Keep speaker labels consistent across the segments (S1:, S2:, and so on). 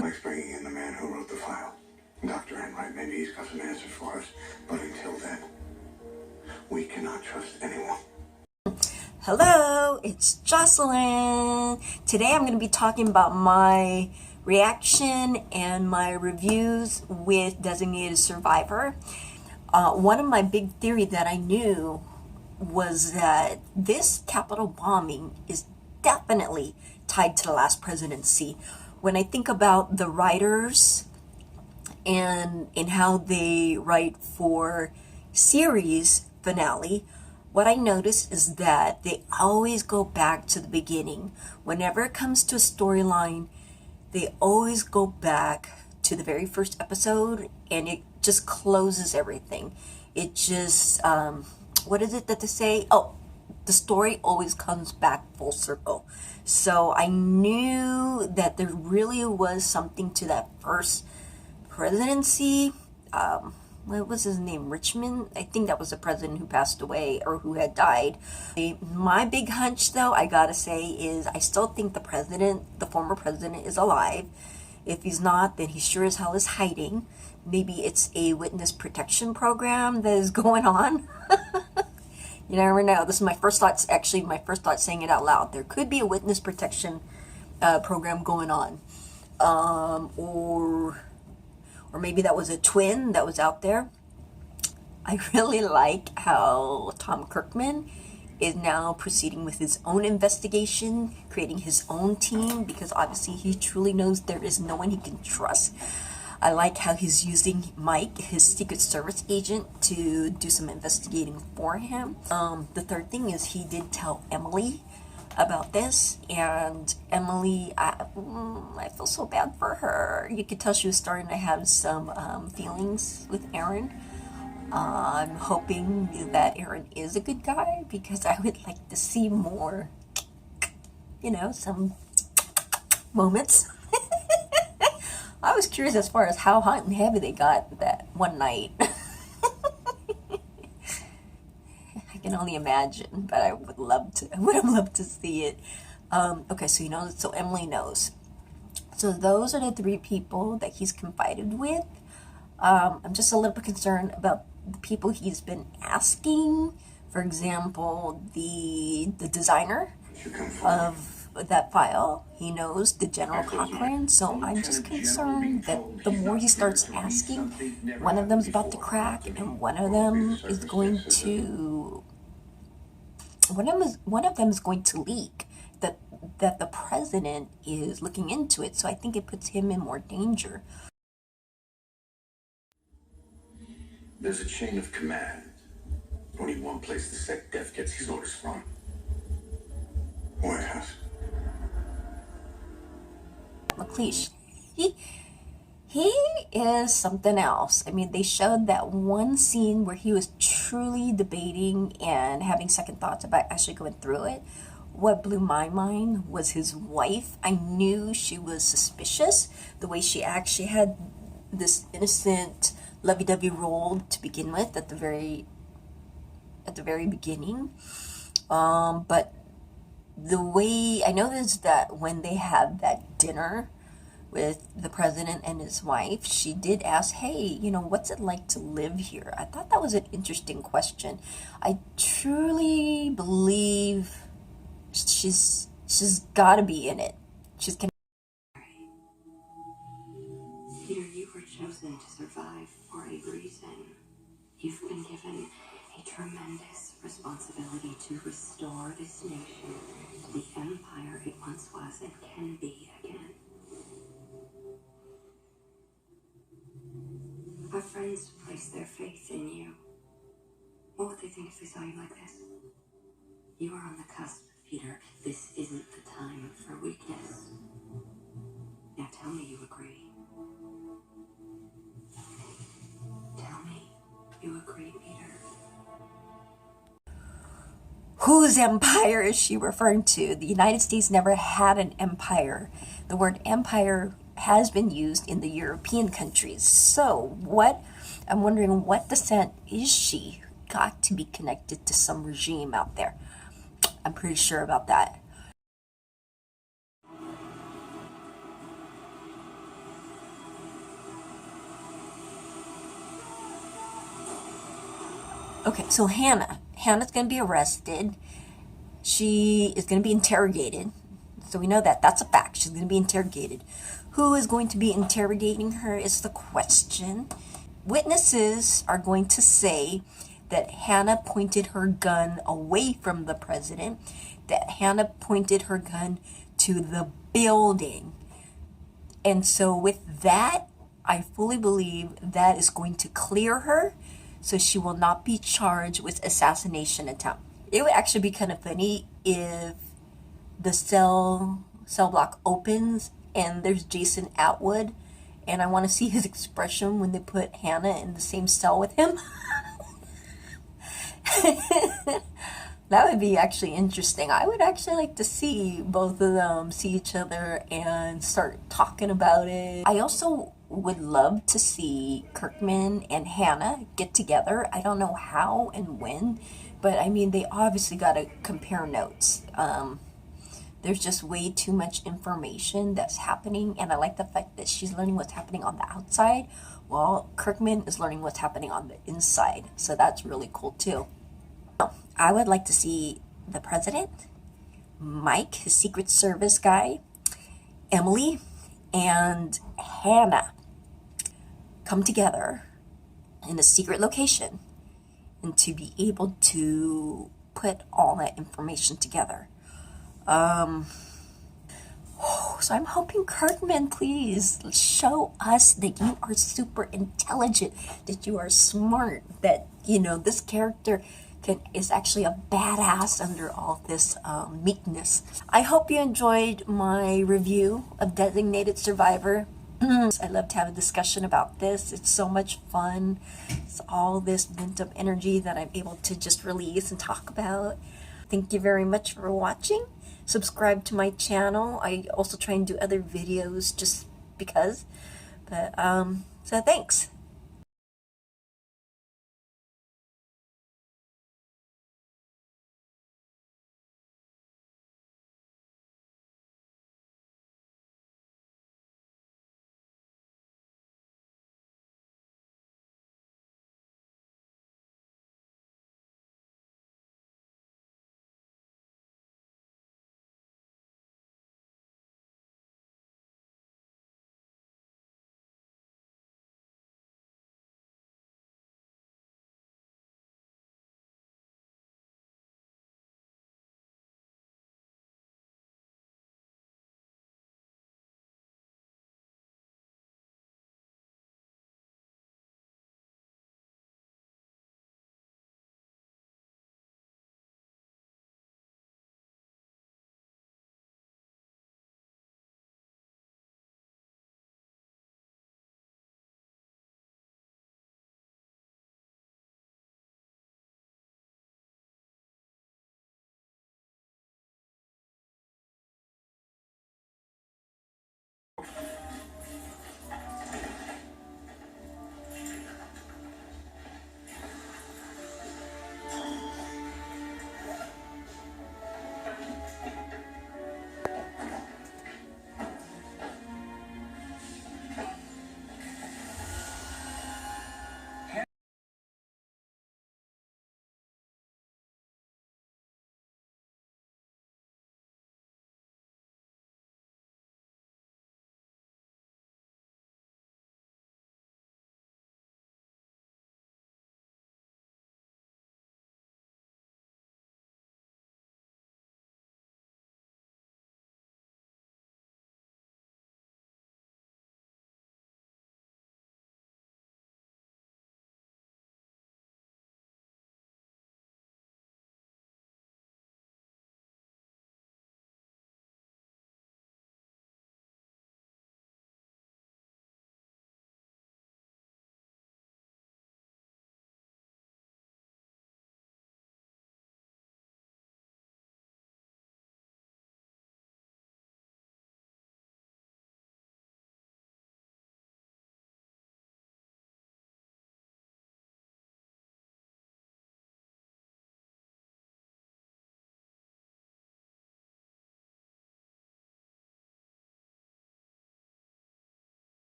S1: Mike's bringing in the man who wrote the file. Dr. Enright, maybe he's got some answers for us. But until then, we cannot trust anyone.
S2: Hello, it's Jocelyn. Today I'm going to be talking about my reaction and my reviews with Designated Survivor. One of my big theories that I knew was that this Capitol bombing is definitely tied to the last presidency. When I think about the writers and how they write for series finale, what I notice is that they always go back to the beginning. Whenever it comes to a storyline, they always go back to the very first episode, and it just closes everything. It just, what is it that they say? Oh, the story always comes back full circle. So I knew that there really was something to that first presidency. What was his name? Richmond? I think that was the president who passed away or who had died. My big hunch, though, I gotta say, is I still think the former president, is alive. If he's not, then he sure as hell is hiding. Maybe it's a witness protection program that is going on. You never know. This is my first thoughts, actually, my first thought saying it out loud. There could be a witness protection program going on. Or maybe that was a twin that was out there. I really like how Tom Kirkman is now proceeding with his own investigation, creating his own team, because obviously he truly knows there is no one he can trust. I like how he's using Mike, his Secret Service agent, to do some investigating for him. The third thing is he did tell Emily about this, and Emily, I feel so bad for her. You could tell she was starting to have some feelings with Aaron. I'm hoping that Aaron is a good guy, because I would like to see more, some moments. I was curious as far as how hot and heavy they got that one night. I can only imagine, but I would have loved to see it. Okay, so Emily knows. So those are the three people that he's confided with. I'm just a little bit concerned about the people he's been asking. For example, the designer of that file, he knows the General Cochrane, so I'm just concerned that the more he starts asking, one of them's about to crack, and one of them is going to leak that the president is looking into it. So I think it puts him in more danger.
S1: There's a chain of command. Only one place the Sec Def gets his orders from. White House.
S2: McLeish, he is something else. I mean, they showed that one scene where he was truly debating and having second thoughts about actually going through it. What blew my mind was his wife. I knew she was suspicious, the way she actually had this innocent lovey-dovey role to begin with at the very beginning. But the way I noticed that when they had that dinner with the president and his wife, she did ask, hey, what's it like to live here? I thought that was an interesting question. I truly believe she's got to be in it.
S3: Peter, you were chosen to survive for a reason. You've been given a tremendous responsibility to restore this nation to the empire it once was and can be again. Our friends place their faith in you. What would they think if they saw you like this? You are on the cusp, Peter. This isn't the time for weakness. Now tell me you agree. Tell me you agree, Peter.
S2: Whose empire is she referring to? The United States never had an empire. The word empire has been used in the European countries. So I'm wondering what descent is she? Got to be connected to some regime out there. I'm pretty sure about that. Okay, so Hannah's going to be arrested. She is going to be interrogated. So we know that. That's a fact. She's going to be interrogated. Who is going to be interrogating her is the question. Witnesses are going to say that Hannah pointed her gun away from the president, that Hannah pointed her gun to the building. And so with that, I fully believe that is going to clear her, so she will not be charged with assassination attempt. It would actually be kind of funny if the cell block opens and there's Jason Atwood, and I want to see his expression when they put Hannah in the same cell with him. That would be actually interesting. I would actually like to see both of them see each other and start talking about it. I also would love to see Kirkman and Hannah get together. I don't know how and when, but I mean, they obviously got to compare notes. There's just way too much information that's happening, and I like the fact that she's learning what's happening on the outside, while Kirkman is learning what's happening on the inside. So that's really cool too. I would like to see the president, Mike, his Secret Service guy, Emily, and Hannah come together in a secret location and to be able to put all that information together. So I'm hoping, Kirkman, please show us that you are super intelligent, that you are smart, that, you know, this character is actually a badass under all this meekness. I hope you enjoyed my review of Designated Survivor. I love to have a discussion about this. It's so much fun. It's all this pent up energy that I'm able to just release and talk about. Thank you very much for watching. Subscribe to my channel. I also try and do other videos just because. But so thanks.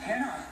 S1: Hannah.